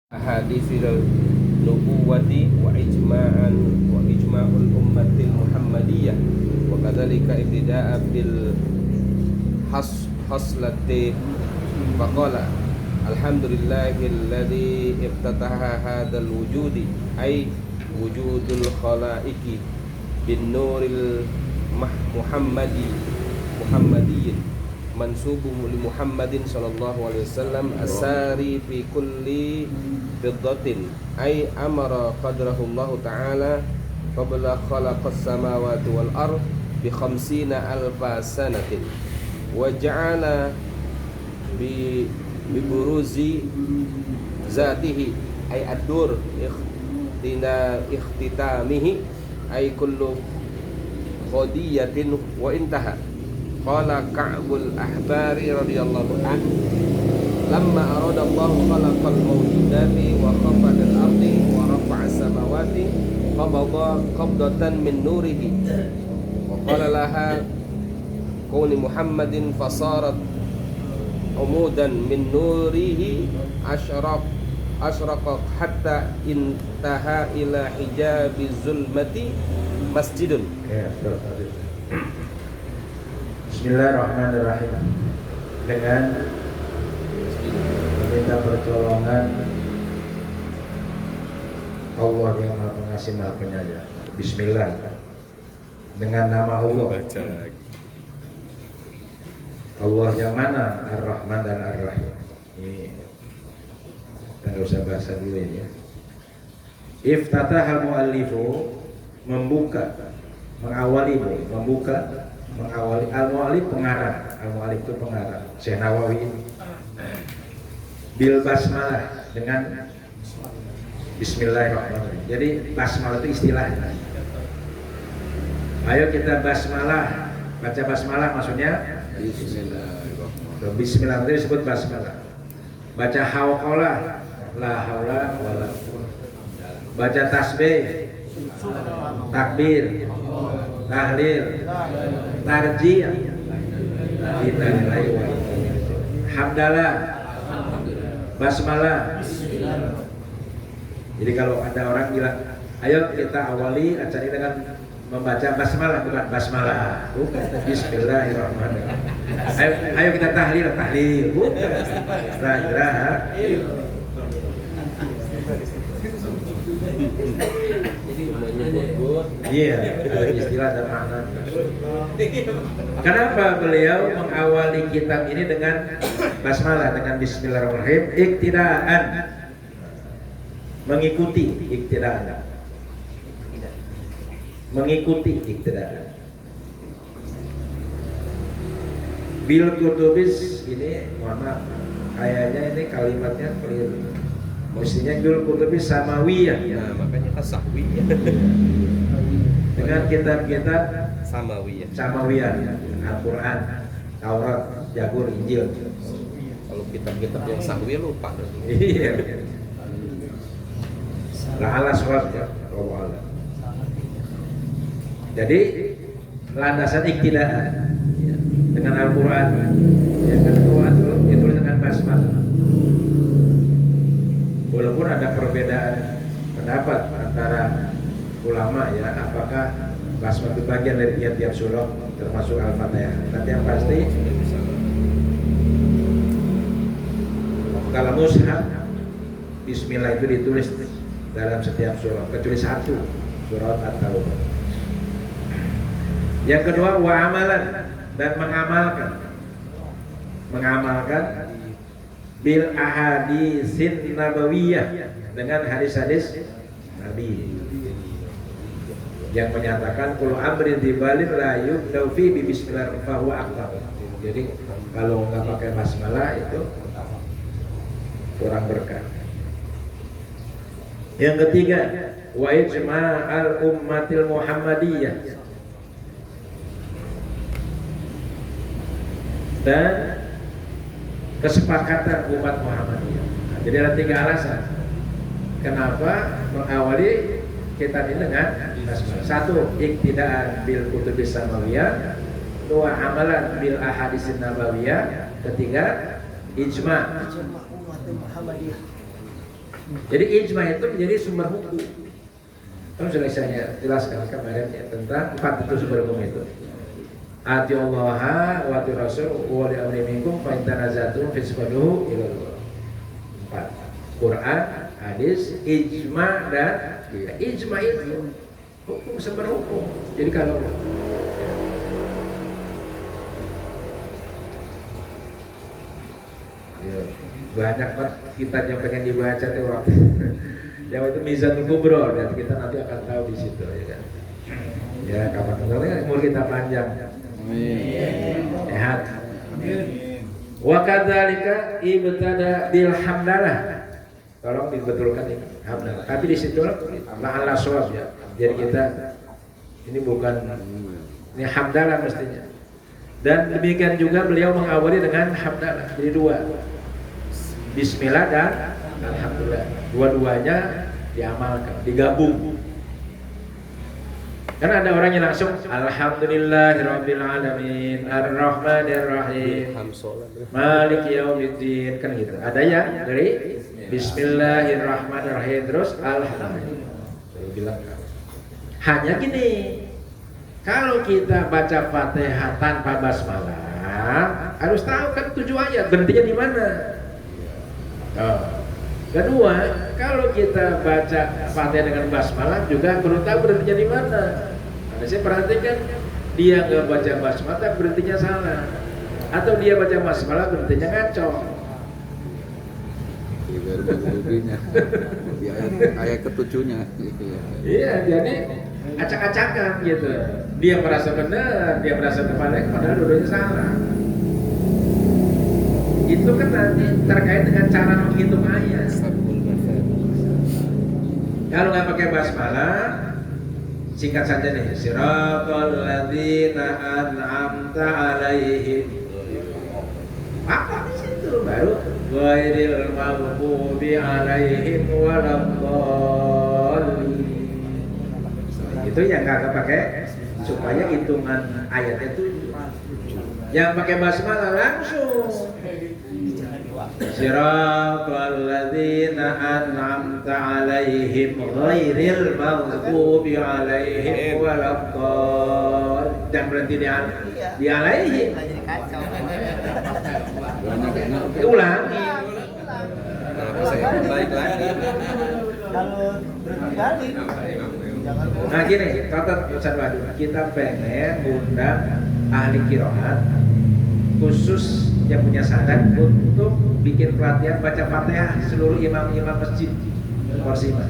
Ahaditsil nubuwati wa ijma'ul ummatil muhammadiyah wa kadzalika ibtida'a bil haslati faqala alhamdulillahilladzi iftataha hadzal wujudi ay wujudul khalaiqi bin nuril muhammadiyyin mansubun li Muhammadin sallallahu alaihi wasallam asari fi kulli biddatin ay amara qadrahu Allah ta'ala qabla khalaqas samawati wal ard bi 50 alfa sanatin wa ja'ala bi buruzi zatihi ay ad-dur ikhtitamihi ay kullu khodiyatin wa intaha. Qala Ka'bul Ahbari radhiyallahu anhu lamma arada Allah khalaqal mawjudati wa khafada al-ardi wa rafa'a as-samawati qabada qabdatan min nurihi wa qala laha kuni Muhammadin fasarat umudan min nurihi ashraqat hatta intaha ila hijabi zulmati masjidun. Bismillahirrahmanirrahim. Dengan meminta pertolongan Allah yang Maha Pengasih Maha Penyayang. Bismillah. Dengan nama Allah. Allah yang mana? Ar-Rahman dan Ar-Rahim. Ini kita nggak usah bahasa dulu ya. Iftatahal mu'allifu, membuka, mengawali, mengawali al-mu'allif pengarang, al-mu'allif itu pengarang Syekh Nawawi ini bil basmalah, dengan bismillahirrahmanirrahim. Jadi basmalah itu istilahnya. Ayo kita basmalah, baca basmalah maksudnya bismillah itu disebut basmalah. Baca hauqalah, la haula wala quwwata. Baca tasbih, takbir, tahlil, tarjih, hamdalah, basmalah. Jadi kalau ada orang bilang, ayo kita awali acara ini dengan membaca basmalah, bukan basmalah, bukan bismillahirrahmanirrahim. Ayo kita tahlil, bukan la ilaha. Iya, ada istilah dan makna. Kenapa beliau mengawali kitab ini dengan basmalah, dengan bismillahirrahmanirrahim? Iktidaan, mengikuti, iktidaan, mengikuti, iktidaan. Bil kutubis ini, mohon maaf, kayaknya ini kalimatnya keliru. Mestinya bil kutubis samawiyah. Nah, makanya tasawiyah. Dengan kitab-kitab samawiyah, Al-Quran, Taurat, Zabur, Injil. Kalau kitab-kitab yang sahwi lupa. Iya. La'ala sholat ya, Allah. Jadi landasan iktidaan dengan Al-Quran. Yang kedua itu dengan basmalah. Walaupun ada perbedaan pendapat antara ulama ya, apakah basmalah itu bagian dari tiap-tiap surah termasuk Al-Fatihah. Tapi yang pasti kalau mushaf bismillah itu ditulis dalam setiap surah kecuali satu, surah At-Taubah. Yang kedua wa amalan, dan mengamalkan bil ahadisin nabawiyah, dengan hadis-hadis Nabi yang menyatakan kullu amrin dibalin la yubda'u fi bi bismillah fa huwa aqdam. Jadi kalau nggak pakai basmalah itu kurang berkah. Yang ketiga wa ijma'al ummatil muhammadiyah, dan kesepakatan umat Muhammadiyah. Nah, jadi ada 3 alasan kenapa mengawali kitab ini dengan basmalah. 1, iktidaan bil kutubis samawiyah. 2, amalan bil ahadisin nabawiyah. 3, ijma. Jadi ijma itu menjadi sumber hukum. Kan sudah saya jelaskan kemarin ya, tentang 4 itu sumber hukum itu. Ati Allah wa ati Rasul wa li amri minkum fa in tanazatum fi subhanahu ila Allah. 4. Quran, hadis, ijma dan ijma itu hukum sumber hukum. Jadi kalau ya, banyak banget kitab yang pengen dibaca tuh waktu yang itu Mizanul Kubro dan kita nanti akan tahu di situ ya kan. Ya kapan-kapan umur kita panjang. Sehat. Wa kadzalika ibtada bil hamdalah. Tolong dibetulkan ini hamdalah. Tapi di situ la'alla shawab ya. Jadi kita ini bukan ini hamdalah mestinya. Dan demikian juga beliau mengawali dengan hamdalah. Jadi 2. Bismillah dan alhamdulillah. Dua-duanya diamalkan, digabung. Karena ada orang yang langsung alhamdulillahirabbil alamin arrahmanirrahim maliki yaumiddin kan gitu. Ada yang dari bismillahirrahmanirrahim terus alhamdulillah. Saya bilang hanya gini. Kalau kita baca Fatihah tanpa basmalah, harus tahu kan 7 ayat, berhentinya di mana. Kedua, kalau kita baca Fatihah dengan basmalah juga perlu tahu berhentinya di mana. Nah, saya perhatikan dia nggak baca basmalah berhentinya salah, atau dia baca basmalah berhentinya ngaco. Di ayat ketujuhnya. Iya, jadi acak-acakan gitu. Dia merasa benar, dia merasa tepat, padahal dua-duanya salah. Itu kan nanti terkait dengan cara menghitung ayat. Kalau nggak pakai basmalah, singkat saja nih. Siratal ladzina an'amta 'alaihim. Apa di situ baru ghairil maghdubi 'alaihim waladdallin. Itu yang nggak pakai supaya hitungan ayatnya itu. Yang pakai basmalah langsung. Siratal ladzina an'amta 'alaihim ghairil maghdubi 'alaihim waladdallin. Dan berhenti di alaihim. Ulangi. Kenapa saya baik lagi? Kalau berkali Nah gini, catat kita pengen undang ahli qiraat khusus yang punya sanad untuk bikin pelatihan baca Fatihah seluruh imam-imam masjid Korsima.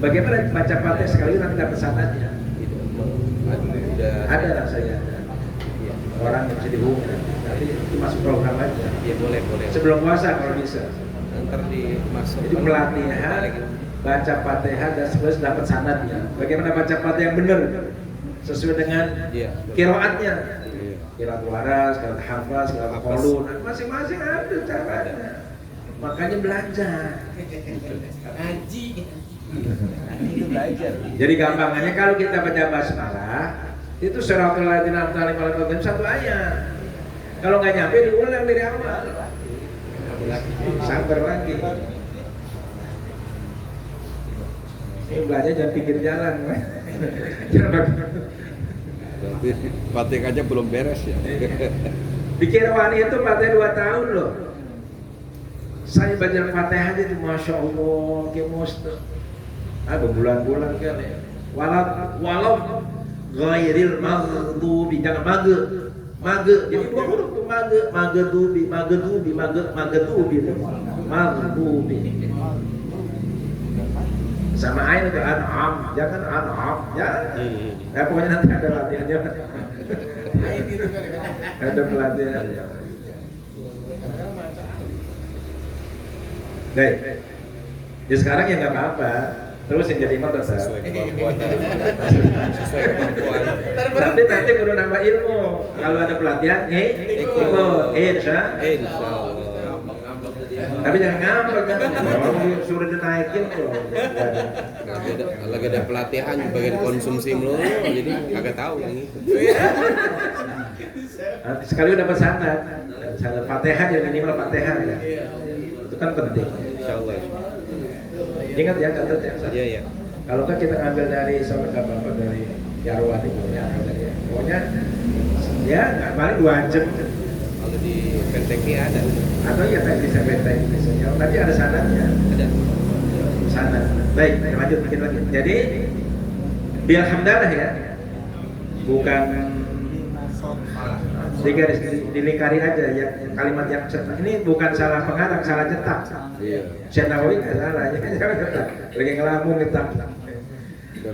Bagaimana baca Fatihah sekali nanti dapat sanadnya? Ada lah saya. Orang yang bisa dihubungi. Nanti itu masuk program aja. Ya boleh. Sebelum puasa kalau bisa. Ntar dimasuk. Jadi pelatihan baca Fatihah dan sebenarnya dapat sanadnya. Bagaimana baca Fatihah yang benar sesuai dengan qiraatnya. Qiraat waras, qiraat hafaz, qiraat qulun, masing-masing ada caranya. Makanya belajar. ngaji itu belajar. Jadi gampangannya kalau kita baca basmalah itu suratul ladzina an'amta 'alaihim satu ayat. Kalau nggak nyampe diulang dari awal. Sabar lagi. Ini belajar jangan pinggir jalan. Fatihah aja belum beres ya. Di Kirawani itu Fatihah 2 tahun loh. Saya baca Fatihah aja tuh Masya Allah, kemusta. Berbulan-bulan kan ya. Walau ghairil maghdubi, jangan mage. Jadi 2 huruf tuh maghdubi. Sama ain itu an'am, jangan an'am, ya. Ya pokoknya nanti ada latihannya. Ada pelatihan. Baik. Ya sekarang ya nggak apa-apa. Terus yang jadi imam tetap. Sesuai kemampuan. Tapi nanti perlu nambah ilmu. Kalau ada pelatihan, ikut. Insya Insyaallah. Tapi jangan ngambek kan. Suruh dinaikin tuh. Lagi ada pelatihan bagian konsumsi melulu, jadi kagak tahu yang itu. Nanti sekali udah dapat sanad Fatihah ya minimal Fatihah ya. Itu kan penting. Insyaallah. Ingat ya catat ya. Iya ya. Kalau kan kita ngambil dari sama apa dari Jarwan itu ya, pokoknya ya nggak paling 2 jam. Kalau di PTK ada. Atau ya tadi bisa benteng misalnya. Nanti ada sanadnya. Ada. Sanad. Baik, lanjut dikit lagi. Jadi bilhamdalah ya. Bukan digaris dilingkari aja ya kalimat yang cetak. Ini bukan salah pengarang, salah cetak. Iya. Syekh Nawawi nggak salah, ya kan lagi ngelamun cetak.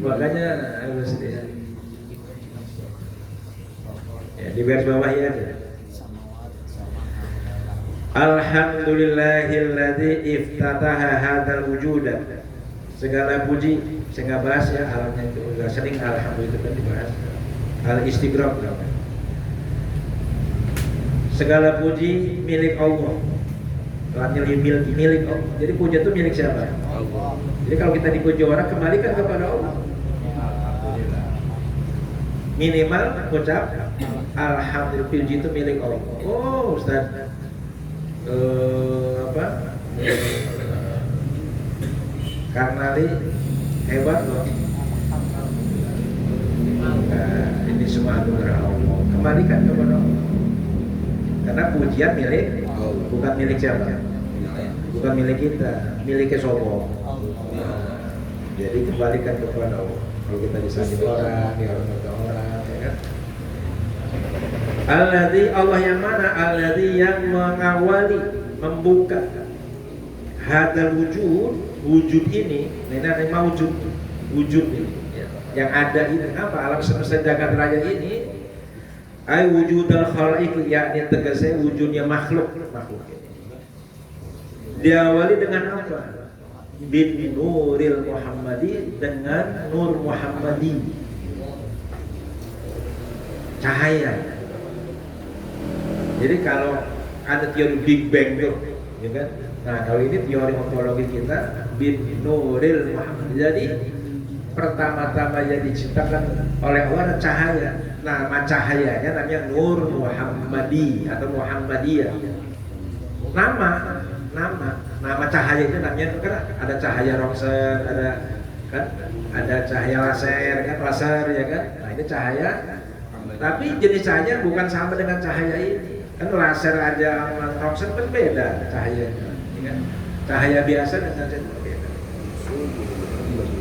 Makanya harus ya di baris bawah ya. Alhamdulillahilladzi iftataha hadzal wujuda. Segala puji, saya nggak bahas ya alamnya itu udah sering alhamdulillah itu kan dibahas. Al istighraq. Segala puji milik Allah. Milik Allah. Jadi puji itu milik siapa? Allah. Jadi kalau kita dipuji orang kembalikan kepada Allah. Minimal ucap alhamdulillah, puji itu milik Allah. Oh, Ustaz. Karnali hebat loh. Ini semua anugerah Allah. Kembalikan kepada Allah. Karena pujian milik Allah, bukan milik siapa? Bukan milik kita, miliknya sobo. Jadi kembalikan kepada Allah. Kalau kita disanjung orang, dihormati orang, ya kan? Alladzi, Allah yang mana? Alladzi yang mengawali, membuka hadal wujud ini, ini maujud, wujud ini, yang ada ini apa? Alam semesta jagat raya ini, ay wujudal khalaik, yakni tegasnya wujudnya makhluk ini. Diawali dengan apa? Bin nuril Muhammadi, dengan nur Muhammadi, cahaya. Jadi kalau ada teori Big Bang tuh, ya kan? Nah kalau ini teori ontologi kita bin nuril Muhammadi. Jadi pertama-tama yang diciptakan oleh Allah ada cahaya. Nama cahayanya namanya Nur Muhammadi atau Muhammadiyah. Nama cahaya itu namanya kan ada cahaya Rockson, ada cahaya laser kan, laser ya kan. Nah ini cahaya, tapi jenis cahaya bukan sama dengan cahaya ini. Kan laser aja sama Rockson kan beda cahayanya. Ya kan? Cahaya biasa dengan cahaya berbeda.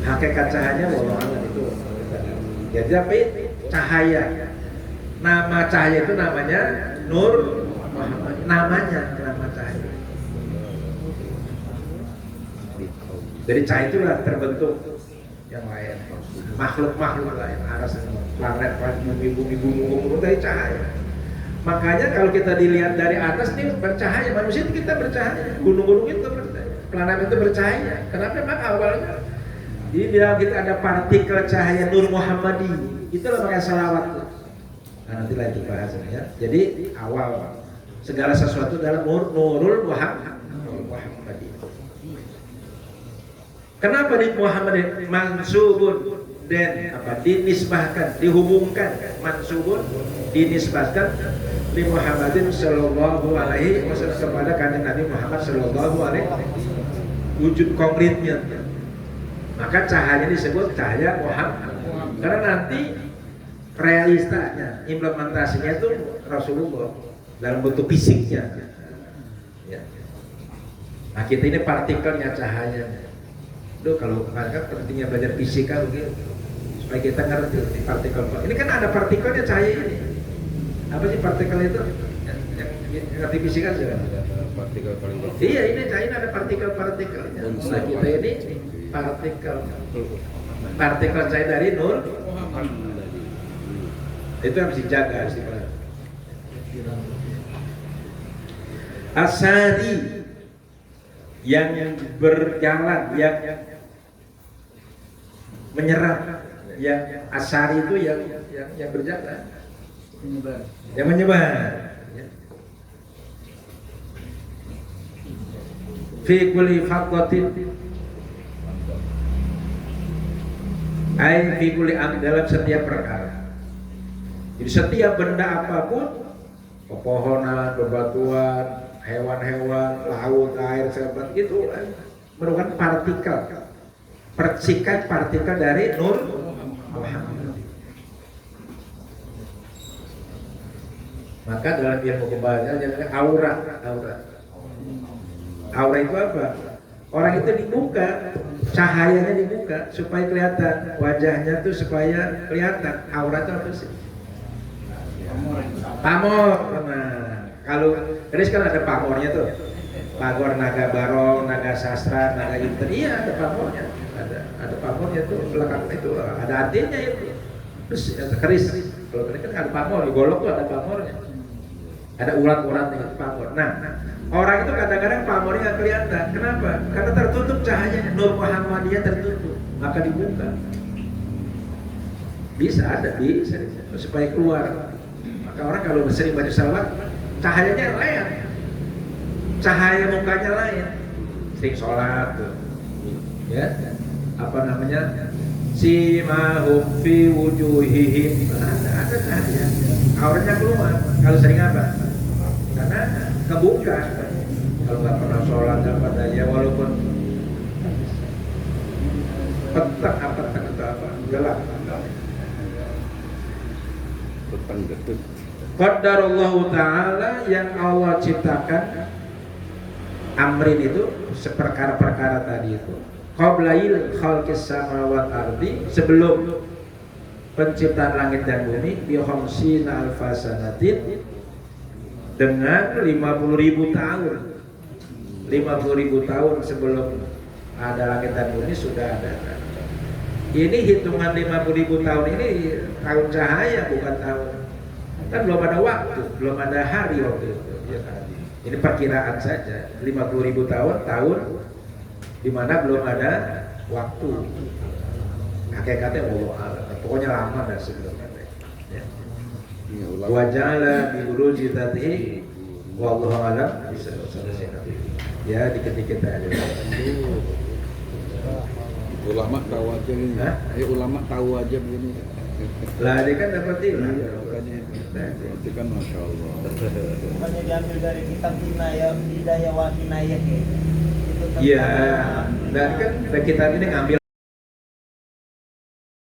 Hakikat cahayanya wallahu a'lam itu. Jadi apa itu? Cahaya. Nama cahaya itu namanya Nur Muhammad. Namanya nama cahaya. Dari cahaya itulah terbentuk yang lain, makhluk-makhluk lain, aras, planet, bumi dari cahaya. Makanya kalau kita dilihat dari atas ini bercahaya, manusia itu kita bercahaya, gunung-gunung itu bercahaya, planet itu bercahaya. Kenapa? Memang awalnya di dalam kita ada partikel cahaya Nur Muhammadi, itulah makanya salawat. Nah nantilah itu bahasanya. Jadi awal segala sesuatu dalam Nurul Muhammadi. Kenapa di Muhammad mansubun dan apa dinisbahkan, dihubungkan, mansubun dinisbahkan di Muhammadin sallallahu alaihi wasallam kepada kanjeng Nabi Muhammad sallallahu alaihi wasallam, wujud konkretnya. Maka cahaya disebut cahaya Muhammad. Karena nanti realitanya, implementasinya itu Rasulullah dalam bentuk fisiknya. Ya. Nah kita ini partikelnya cahayanya. Duh, kalau kemarin kan pentingnya belajar fisika begitu supaya kita ngerti di partikel. Ini kan ada partikelnya cahaya ini. Apa sih partikel itu? Yang ngerti fisika sih. Partikel paling kecil. Iya, ini cahaya ini ada partikel-partikelnya. Nah kita ini partikel cahaya dari Nur. Itu harus dijaga, harus dipelajari. Asari yang berjalan, yang menyerap, yang asari itu yang berjalan, yang menyebar. Fi kulli faqatin, ai fi kulli dalam setiap perkara. Jadi setiap benda apapun, pepohonan, bebatuan, hewan-hewan, laut, air, sahabat itu merupakan partikel percikan partikel dari Nur Muhammad. Maka dalam ilmu kebalikan dinamakan aura. Aura itu apa? Orang itu dibuka, cahayanya dibuka supaya kelihatan, wajahnya tuh supaya kelihatan. Aura itu apa sih? Pamor. Nah, kalau tadi kan ada pamornya tuh. Pagor naga barong, naga sastra, naga inter. Iya, ada pamornya. Ada pamornya tuh belakang itu ada artinya itu. Terus ada keris. Kalau tadi kan ada pamor, di golok tuh ada pamornya. Ada urat-uratnya itu pamor. Nah, orang itu kadang-kadang pamornya nggak kelihatan. Kenapa? Karena tertutup cahayanya. Nur Muhammadiyah tertutup, maka dibuka. Bisa supaya keluar. Maka orang kalau sering baca salawat, cahayanya lain, cahaya mukanya lain. Sering sholat tuh, ya. Apa namanya? Simahum fi wujuhihim. Ada cahaya. Auranya keluar. Kalau sering apa? Karena kebuka. Kalau nggak pernah sholat dapat aja, walaupun petang atau apa gelap. Petang getut. Qadarullahu ta'ala yang Allah ciptakan amrin itu seperkara-perkara tadi itu qablail khalqis samawat ardi, sebelum penciptaan langit dan bumi, bi khamsina alfasanatin, dengan 50.000 tahun. 50.000 tahun sebelum ada langit dan bumi sudah ada. Ini hitungan 50.000 tahun ini tahun cahaya, bukan tahun. Kan belum ada waktu, belum ada hari waktu itu. Ya kan? Ini perkiraan saja. 50.000 tahun di mana belum ada waktu. Hakikatnya Allah alam. Pokoknya lama dah sebelumnya. Ya. Wajala bi buruji tatihi wallahu alam bisa ya dikit-dikit aja. Ulama tahu aja ini. Ulama tahu aja begini. Lah dia kan dapat ilmu. Itu kan masya Allah. Bukannya diambil dari kitab Hidayah wa Hinayah gitu. Iya, dan kan kitab ini ngambil